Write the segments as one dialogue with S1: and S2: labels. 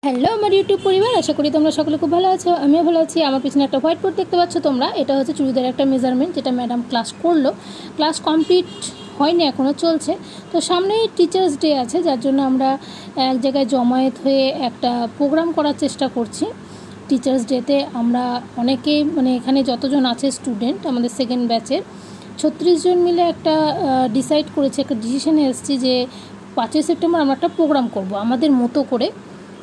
S1: Hello আমার YouTube পরিবার, আশা করি তোমরা সকলে খুব ভালো আছো। আমিও ভালো আছি। আমার পিছনে একটা হোয়াইট বোর্ড দেখতে পাচ্ছ তোমরা, এটা হচ্ছে চুড়িদার একটা মেজারমেন্ট, যেটা ম্যাডাম ক্লাস করলো। ক্লাস কমপ্লিট হয়নি, এখনও চলছে। তো সামনেই টিচার্স ডে আছে, যার জন্য আমরা এক জায়গায় জমায়েত হয়ে একটা প্রোগ্রাম করার চেষ্টা করছি। টিচার্স ডেতে আমরা অনেকেই এখানে যতজন আছে স্টুডেন্ট আমাদের সেকেন্ড ব্যাচের 36 জন মিলে একটা ডিসাইড করেছি, একটা ডিসিশনে এসেছি যে 5ই সেপ্টেম্বর আমরা একটা প্রোগ্রাম করব আমাদের মতো করে।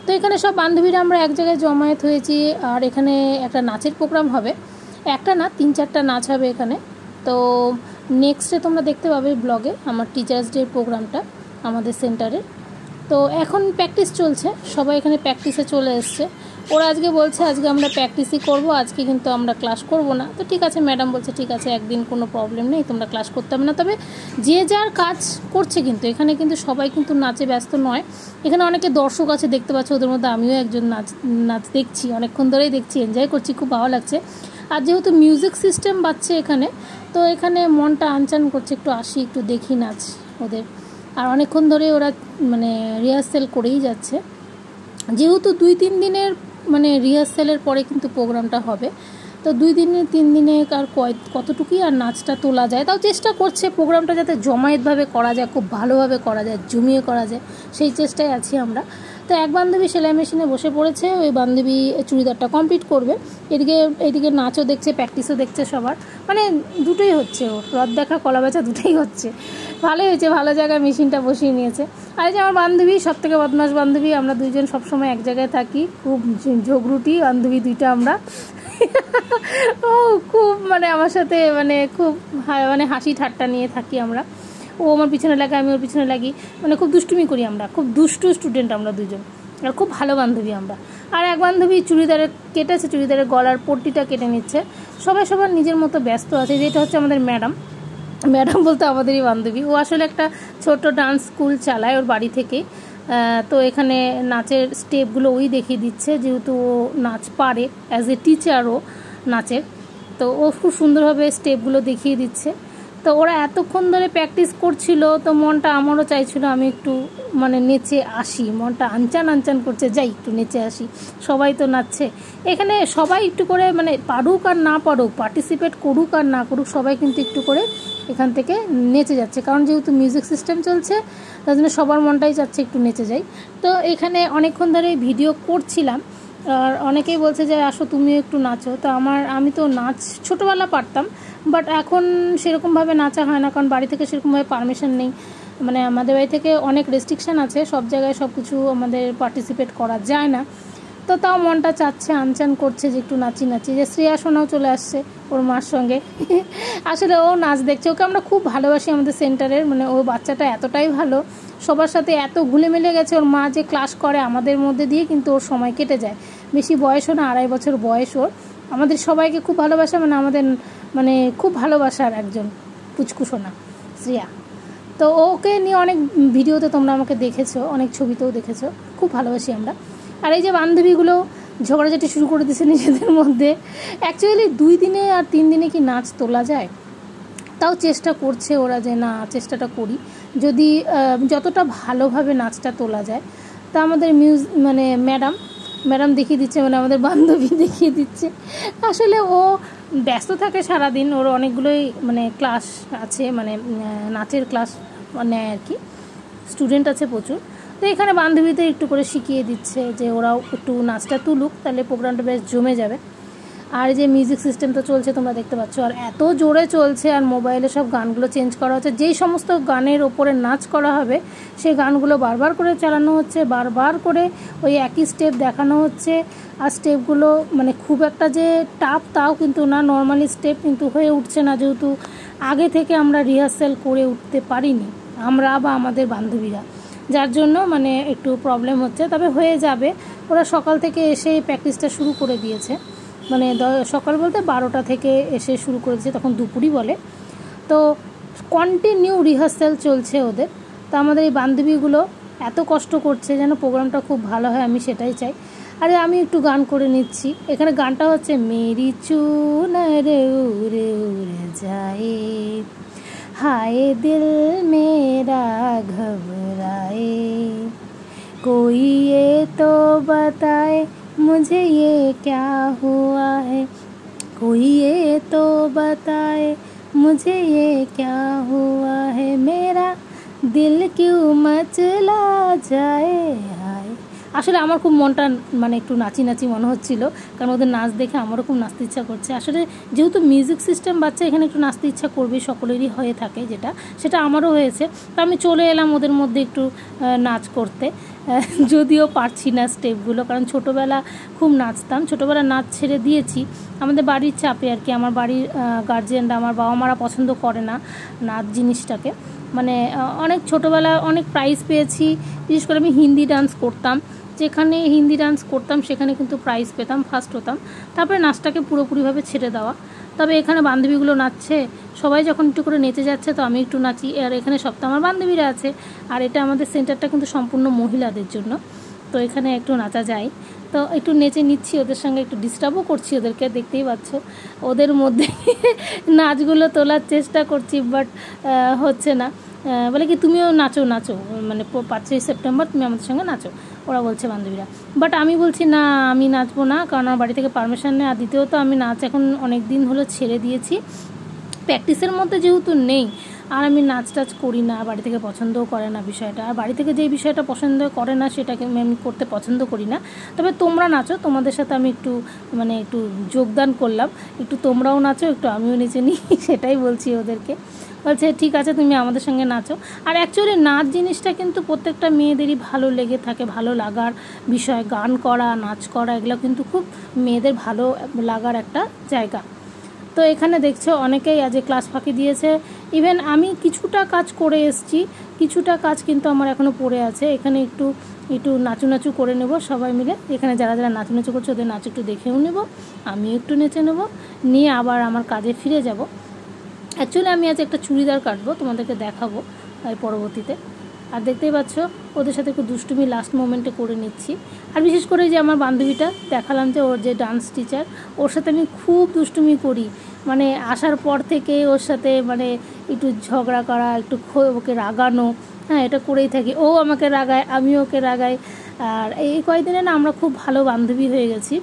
S1: তো এখানে সব বান্ধবীরা আমরা এক জায়গায় জমায়েত হয়েছি, আর এখানে একটা নাচের প্রোগ্রাম হবে। একটা না, 3-4টা নাচ হবে এখানে। তো নেক্সটে তোমরা দেখতে পাবে ব্লগে আমার টিচার্স ডে প্রোগ্রামটা আমাদের সেন্টারে। তো এখন প্র্যাকটিস চলছে, সবাই এখানে প্র্যাকটিসে চলে এসছে। ওরা আজকে বলছে আজকে আমরা প্র্যাকটিসই করব, আজকে কিন্তু আমরা ক্লাস করব না। তো ঠিক আছে, ম্যাডাম বলছে ঠিক আছে, একদিন কোনো প্রবলেম নেই, তোমরা ক্লাস করতে হবে না। তবে যে যার কাজ করছে, কিন্তু এখানে কিন্তু সবাই কিন্তু নাচে ব্যস্ত নয়। এখানে অনেকে দর্শক আছে দেখতে পাচ্ছ, ওদের মধ্যে আমিও একজন নাচ দেখছি, অনেকক্ষণ ধরেই দেখছি, এনজয় করছি, খুব ভালো লাগছে। আর যেহেতু মিউজিক সিস্টেম বাজছে এখানে, তো এখানে মনটা আনচান করছে, একটু আসি একটু দেখি নাচ ওদের। আর অনেকক্ষণ ধরে ওরা রিহার্সেল করেই যাচ্ছে। যেহেতু 2-3 দিনের রিহার্সেলের পরে কিন্তু প্রোগ্রামটা হবে, তো 2-3 দিনে আর কতটুকুই আর নাচটা তোলা যায়, তাও চেষ্টা করছে প্রোগ্রামটা যাতে জমায়েতভাবে করা যায়, খুব ভালোভাবে করা যায়, জমিয়ে করা যায়, সেই চেষ্টায় আছি আমরা। তো এক বান্ধবী সেলাই মেশিনে বসে পড়েছে, ওই বান্ধবী চুড়িদারটা কমপ্লিট করবে। এদিকে নাচও দেখছে, প্র্যাকটিসও দেখছে, সবার দুটোই হচ্ছে, ওর রদ দেখা কলা বেচা দুটোই হচ্ছে। ভালোই হয়েছে, ভালো জায়গায় মেশিনটা বসিয়ে নিয়েছে। আর এই যে আমার বান্ধবী, সবথেকে বদমাশ বান্ধবী, আমরা দুইজন সবসময় এক জায়গায় থাকি, খুব ঝগড়ুটি বান্ধবী দুইটা আমরা। ও খুব আমার সাথে খুব হাসি ঠাট্টা নিয়ে থাকি আমরা। ও আমার পিছনে লাগে, আমি ওর পিছনে লাগি, খুব দুষ্টুমি করি আমরা, খুব দুষ্টু স্টুডেন্ট আমরা দুজন, আর খুব ভালো বান্ধবী আমরা। আর এক বান্ধবী কেটেছে, চুড়িদারের গলার পট্টিটা কেটে নিচ্ছে। সবাই সবার নিজের মতো ব্যস্ত আছে। যেটা হচ্ছে আমাদের ম্যাডাম বলতে আমাদেরই বান্ধবী, ও আসলে একটা ছোট ডান্স স্কুল চালায় ওর বাড়ি থেকে। তো এখানে নাচের স্টেপগুলো ওই দেখিয়ে দিচ্ছে, যেহেতু ও নাচ পারে, অ্যাজ এ টিচারও নাচের। তো ও খুব সুন্দরভাবে স্টেপগুলো দেখিয়ে দিচ্ছে। তো ওরা এতক্ষণ ধরে প্র্যাকটিস করছিল, তো মনটা আমারও চাইছিল আমি একটু নেচে আসি, মনটা আনচান করছে, যাই একটু নেচে আসি। সবাই তো নাচছে এখানে, সবাই একটু করে পারুক আর না পারুক, পার্টিসিপেট করুক আর না করুক, সবাই কিন্তু একটু করে এখান থেকে নেচে যাচ্ছে। কারণ যেহেতু মিউজিক সিস্টেম চলছে, তার জন্য সবার মনটাই চাচ্ছে একটু নেচে যাই। তো এখানে অনেকক্ষণ ধরে ভিডিও করছিলাম, আর অনেকেই বলছে যে আসো তুমিও একটু নাচো। তো আমি তো নাচ ছোটোবেলা পারতাম, বাট এখন সেরকমভাবে নাচা হয় না, কারণ বাড়ি থেকে সেরকমভাবে পারমিশন নেই। আমাদের বাড়ি থেকে অনেক রেস্ট্রিকশান আছে, সব জায়গায় সব কিছু আমাদের পার্টিসিপেট করা যায় না। তো তাও মনটা চাচ্ছে, আনচান করছে যে একটু নাচি। যে শ্রেয়া সোনাও চলে আসছে ওর মার সঙ্গে। আসলে ও নাচ দেখছে, ওকে আমরা খুব ভালোবাসি আমাদের সেন্টারের, ও বাচ্চাটা এতটাই ভালো, সবার সাথে এত ঘুলে মিলে গেছে। ওর মা যে ক্লাস করে আমাদের মধ্যে দিয়ে কিন্তু ওর সময় কেটে যায়। বেশি বয়সও না, 2.5 বছর বয়স ওর। আমাদের সবাইকে খুব ভালোবাসা, আমাদের খুব ভালোবাসার একজন পুচকু সোনা শ্রেয়া। তো ওকে নিয়ে অনেক ভিডিওতে তোমরা আমাকে দেখেছো, অনেক ছবিতেও দেখেছো, খুব ভালোবাসি আমরা। আর এই যে বান্ধবীগুলো ঝগড়াঝাটি শুরু করে দিয়েছে নিজেদের মধ্যে। অ্যাকচুয়ালি 2 দিনে আর 3 দিনে কি নাচ তোলা যায়? তাও চেষ্টা করছে ওরা যে না, চেষ্টাটা করি, যদি যতটা ভালোভাবে নাচটা তোলা যায়। তা আমাদের ম্যাডাম দেখিয়ে দিচ্ছে, আমাদের বান্ধবী দেখিয়ে দিচ্ছে। আসলে ও ব্যস্ত থাকে সারাদিন, ওর অনেকগুলোই ক্লাস আছে, নাচের ক্লাস নেয় আর কি, স্টুডেন্ট আছে প্রচুর। তো এখানে বান্ধবীদের একটু করে শিখিয়ে দিচ্ছে যে ওরাও একটু নাচটা তুলুক, তাহলে প্রোগ্রামটা বেশ জমে যাবে। আর যে মিউজিক সিস্টেম তো চলছে তোমরা দেখতে পাচ্ছ, আর এত জোরে চলছে, আর মোবাইলে সব গানগুলো চেঞ্জ করা হচ্ছে। যেই সমস্ত গানের ওপরে নাচ করা হবে সেই গানগুলো বারবার করে চালানো হচ্ছে, বারবার করে ওই একই স্টেপ দেখানো হচ্ছে। আর স্টেপগুলো খুব একটা যে টাফ তাও কিন্তু না, নর্মালি স্টেপ কিন্তু হয়ে উঠছে না, যেহেতু আগে থেকে আমরা রিহার্সেল করে উঠতে পারিনি আমরা বা আমাদের বান্ধবীরা, যার জন্য একটু প্রবলেম হচ্ছে। তবে হয়ে যাবে, ওরা সকাল থেকে এসে প্র্যাকটিসটা শুরু করে দিয়েছে। সকাল বলতে 12টা থেকে এসে শুরু করে দিয়েছে, তখন দুপুরই বলে। তো কন্টিনিউ রিহার্সাল চলছে ওদের। তো আমাদের এই বান্ধবীগুলো এত কষ্ট করছে যেন প্রোগ্রামটা খুব ভালো হয়, আমি সেটাই চাই। আরে আমি একটু গান করে নিচ্ছি। এখানে গানটা হচ্ছে মেরি চুনর উড়ে উড়ে যায়, হায় দিল মেরা ঘবরায়ে, कोई ये तो बताए मुझे ये क्या हुआ है, कोई ये तो बताए मुझे ये क्या हुआ है, मेरा दिल क्यों मचला जाए हाय। আসলে আমার খুব মনটা মানে একটু নাচি নাচি মনে হচ্ছিল, কারণ ওদের নাচ দেখে আমারও খুব নাচতে ইচ্ছা করছে। আসলে যেহেতু মিউজিক সিস্টেম বাচ্চা, এখানে একটু নাচতে ইচ্ছা করবে, সকলেরই হয়ে থাকে, সেটা আমারও হয়েছে। তো আমি চলে এলাম ওদের মধ্যে একটু নাচ করতে, যদিও পারছি না স্টেপগুলো, কারণ ছোটোবেলা খুব নাচতাম, ছোটোবেলা নাচ ছেড়ে দিয়েছি আমাদের বাড়ির চাপে আর কি। আমার বাড়ির গার্জিয়ানরা, আমার বাবা মারা পছন্দ করে না নাচ জিনিসটাকে, মানে অনেক ছোটোবেলা অনেক প্রাইজ পেয়েছি, বিশেষ করে আমি হিন্দি ডান্স করতাম, যেখানে হিন্দি ডান্স করতাম সেখানে কিন্তু প্রাইজ পেতাম, ফার্স্ট হতাম। তারপরে নাচটাকে পুরোপুরিভাবে ছেড়ে দেওয়া। তবে এখানে বান্ধবীগুলো নাচছে, সবাই যখন একটু করে নেচে যাচ্ছে তো আমি একটু নাচি, আর এখানে সব তো আমার বান্ধবীরা আছে। আর এটা আমাদের সেন্টারটা কিন্তু সম্পূর্ণ মহিলাদের জন্য, তো এখানে একটু নাচা যায়। তো একটু নেচে নিচ্ছি, ওদের সঙ্গে একটু ডিস্টার্বও করছি ওদেরকে, দেখতেই পাচ্ছ ওদের মধ্যে নাচগুলো তোলার চেষ্টা করছি, বাট হচ্ছে না। বলে কি তুমিও নাচো নাচো, মানে 5ই সেপ্টেম্বর তুমি আমাদের সঙ্গে নাচো, ওরা বলছে বান্ধবীরা। বাট আমি বলছি না, আমি নাচবো না, কারণ আমার বাড়ি থেকে পারমিশন নেই। আর দ্বিতীয়ত আমি নাচ এখন অনেক দিন হলো ছেড়ে দিয়েছি, প্র্যাকটিসের মধ্যে যেহেতু নেই, আর আমি নাচ টাচ করি না, বাড়ি থেকে পছন্দও করে না বিষয়টা। আর বাড়ি থেকে যেই বিষয়টা পছন্দ করে না সেটাকে আমি করতে পছন্দ করি না। তবে তোমরা নাচো, তোমাদের সাথে আমি একটু মানে একটু যোগদান করলাম, একটু তোমরাও নাচো, একটু আমিও নেচে নিই, সেটাই বলছি ওদেরকে। বলছে ঠিক আছে তুমি আমাদের সঙ্গে নাচো। আর অ্যাকচুয়ালি নাচ জিনিসটা কিন্তু প্রত্যেকটা মেয়েদেরই ভালো লেগে থাকে, ভালো লাগার বিষয়। গান করা, নাচ করা, এগুলো কিন্তু খুব মেয়েদের ভালো লাগার একটা জায়গা। তো এখানে দেখছো অনেকেই আজ ক্লাস ফাঁকি দিয়েছে, ইভেন আমি কিছুটা কাজ করে এসেছি, কিছুটা কাজ কিন্তু আমার এখনও পড়ে আছে। এখানে একটু নাচু নাচু করে নেব সবাই মিলে, এখানে যারা যারা নাচু নাচু করছে ওদের নাচ একটু দেখেও নেব, আমি একটু নেচে নেব, নিয়ে আবার আমার কাজে ফিরে যাব। অ্যাকচুয়ালি আমি আজ একটা চুড়িদার কাটবো, তোমাদেরকে দেখাবো পরবর্তীতে। আর দেখতেই পাচ্ছ ওদের সাথে একটু দুষ্টুমি লাস্ট মোমেন্টে করে নিচ্ছি। আর বিশেষ করে যে আমার বান্ধবীটা দেখালাম, যে ওর যে ডান্স টিচার, ওর সাথে আমি খুব দুষ্টুমি করি, মানে আসার পর থেকে ওর সাথে মানে একটু ঝগড়া করা, একটু ওকে রাগানো, হ্যাঁ এটা করেই থাকি। ও আমাকে রাগায়, আমি ওকে রাগাই। আর এই কয়েকদিনে না আমরা খুব ভালো বান্ধবী হয়ে গেছি।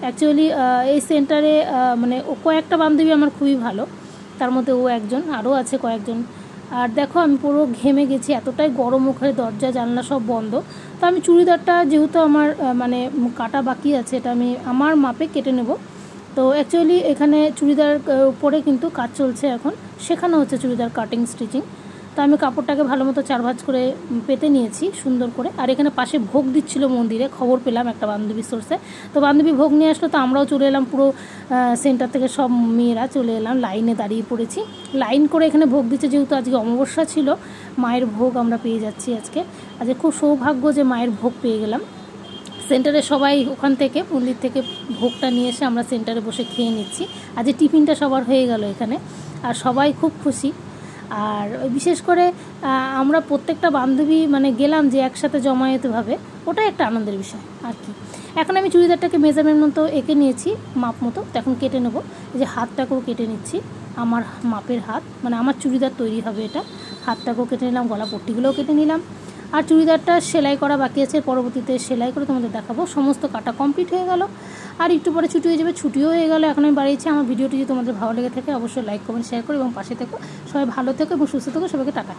S1: অ্যাকচুয়ালি এই সেন্টারে মানে ও কয়েকটা বান্ধবী আমার খুবই ভালো, তার মধ্যে ও একজন, আরও আছে কয়েকজন। আর দেখো আমি পুরো ঘেমে গেছি, এতটাই গরম, ওখানে দরজা জানলা সব বন্ধ। তো আমি চুড়িদারটা যেহেতু আমার মানে কাটা বাকি আছে, এটা আমি আমার মাপে কেটে নেব। তো অ্যাকচুয়ালি এখানে চুড়িদার উপরে কিন্তু কাজ চলছে এখন, শেখানো হচ্ছে চুড়িদার কাটিং স্টিচিং। তো আমি কাপড়টাকে ভালো মতো 4 ভাঁজ করে পেতে নিয়েছি সুন্দর করে। আর এখানে পাশে ভোগ দিচ্ছিল মন্দিরে, খবর পেলাম একটা বান্ধবীর সোর্সে, তো বান্ধবী ভোগ নিয়ে আসলো, তো আমরাও চলে এলাম, পুরো সেন্টার থেকে সব মেয়েরা চলে এলাম, লাইনে দাঁড়িয়ে পড়েছি, লাইন করে এখানে ভোগ দিচ্ছে। যেহেতু আজকে অমাবস্যা ছিল, মায়ের ভোগ আমরা পেয়ে যাচ্ছি আজকে খুব সৌভাগ্য যে মায়ের ভোগ পেয়ে গেলাম। সেন্টারে সবাই ওখান থেকে মন্দির থেকে ভোগটা নিয়ে এসে আমরা সেন্টারে বসে খেয়ে নিচ্ছি। আজ টিফিনটা সবার হয়ে গেল এখানে, আর সবাই খুব খুশি। আর বিশেষ করে আমরা প্রত্যেকটা বান্ধবী মানে গেলাম যে একসাথে জমায়েতভাবে, ওটাই একটা আনন্দের বিষয় আর কি। এখন আমি চুড়িদারটাকে মেজারমেন্ট মতো এঁকে নিয়েছি, মাপ মতো, তো এখন কেটে নেবো। এই যে হাতটাকেও কেটে নিচ্ছি, আমার মাপের হাত, মানে আমার চুড়িদার তৈরি হবে এটা। হাতটাকেও কেটে নিলাম, গলা পট্টিগুলোও কেটে নিলাম। আর চুড়িদারটা সেলাই করা বাকি আছে, পরবর্তীতে সেলাই করে তোমাদের দেখাবো। সমস্ত কাটা কমপ্লিট হয়ে গেল, আর একটু পরে ছুটি হয়ে যাবে, ছুটিও হয়ে গেল। এখন আমি বাড়িয়েছি। আমার ভিডিওটি যদি তোমাদের ভালো লেগে থাকে অবশ্যই লাইক কমেন্ট শেয়ার করো এবং পাশে থেকো। সবাই ভালো থেকো এবং সুস্থ থেকো, সবাইকে টাটা।